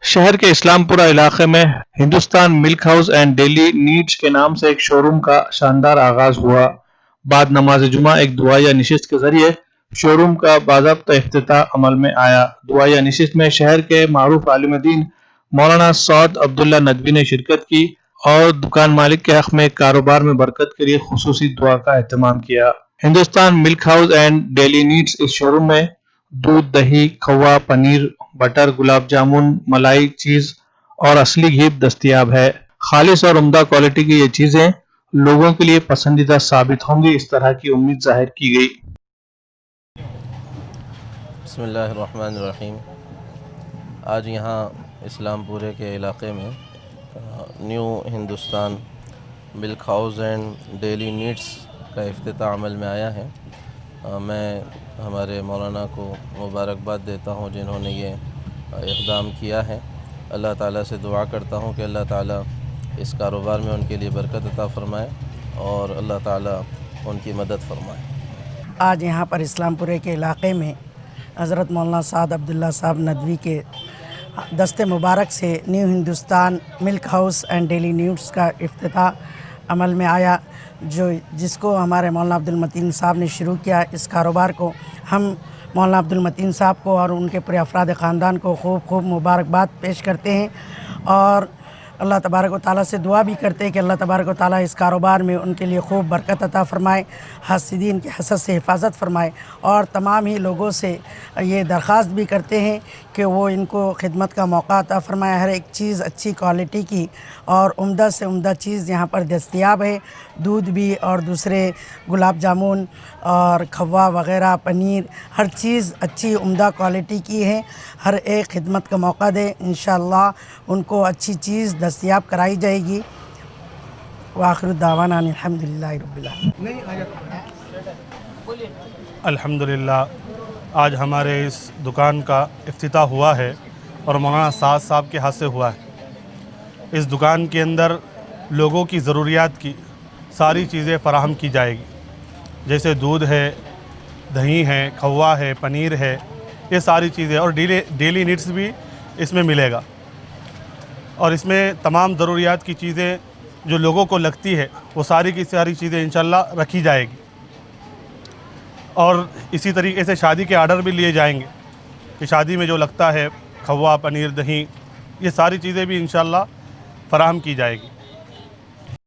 शहर के इस्लामपुरा इलाके में Hindustan milk house and daily needs के नाम से एक शोरूम का शानदार आगाज हुआ। बाद नमाज जुमा एक दुआ या नशिस्त के जरिए शोरूम का बाज़ाब्ता इफ्तिताह अमल में आया। दुआ या नशिस्त में शहर के मारूफ आलिम दीन मौलाना सौद अब्दुल्ला नदवी ने शिरकत की और दुकान मालिक के हक में कारोबार में बरकत के लिए खुसूसी दुआ का एहतमाम किया। Hindustan milk house and daily needs इस शोरूम में दूध, दही, खवा, पनीर, बटर, गुलाब जामुन, मलाई, चीज और असली घी दस्तयाब है। खालिस और उम्दा क्वालिटी की ये चीजें लोगों के लिए पसंदीदा साबित होंगी, इस तरह की उम्मीद जाहिर की गई। बिस्मिल्लाहिर्रहमानिर्रहीम। आज यहाँ इस्लामपुरे के इलाके में new Hindustan milk house and daily needs का इफ्तिताह अमल में आया है। मैं हमारे मौलाना को मुबारकबाद देता हूँ जिन्होंने ये इक़दाम किया है। अल्लाह ताला से दुआ करता हूँ कि अल्लाह ताला इस कारोबार में उनके लिए बरकत अता फ़रमाए और अल्लाह ताला उनकी मदद फ़रमाए। आज यहाँ पर इस्लामपुरे के इलाक़े में हज़रत मौलाना सौद अब्दुल्ला साहब नदवी के दस्ते मुबारक से new Hindustan milk house and daily needs का इफ्तिताह अमल में आया, जिसको हमारे मौलाना अब्दुल मतीन साहब ने शुरू किया। इस कारोबार को हम मौलाना अब्दुल मतीन साहब को और उनके पूरे अफराद ख़ानदान को खूब मुबारकबाद पेश करते हैं और अल्लाह तबारक व तआला से दुआ भी करते हैं कि अल्लाह तबारक व तआला इस कारोबार में उनके लिए खूब बरकत अता फ़रमाए, हासिदीन के हसद से हिफाजत फ़रमाए। और तमाम ही लोगों से ये दरख्वास्त भी करते हैं कि वो इनको खिदमत का मौका अता फ़रमाए। हर एक चीज़ अच्छी क्वालिटी की और उम्दा से उम्दा चीज़ यहाँ पर दस्तयाब है। दूध भी और दूसरे गुलाब जामुन और खवा वग़ैरह, पनीर, हर चीज़ अच्छी उम्दा क्वालिटी की है। हर एक खिदमत का मौका दे, इंशाअल्लाह उनको अच्छी चीज़ दस्तयाब कराई जाएगी। वाखिर दावाना अल्हम्दुलिल्लाहि रब्बिल आलमीन। अल्हम्दुलिल्लाह, आज हमारे इस दुकान का इफ्तिताह हुआ है और मौलाना सौद साहब के हाथ से हुआ है। इस दुकान के अंदर लोगों की ज़रूरियात की सारी चीज़ें फ़राहम की जाएगी, जैसे दूध है, दही है, खवा है, पनीर है, ये सारी चीज़ें और डेली नीड्स भी इसमें मिलेगा। और इसमें तमाम ज़रूरियात की चीज़ें जो लोगों को लगती है वो सारी की सारी चीज़ें इंशाअल्लाह रखी जाएगी। और इसी तरीके से शादी के आर्डर भी लिए जाएंगे कि शादी में जो लगता है खवा, पनीर, दही, ये सारी चीज़ें भी इंशाअल्लाह फ़राहम की जाएगी।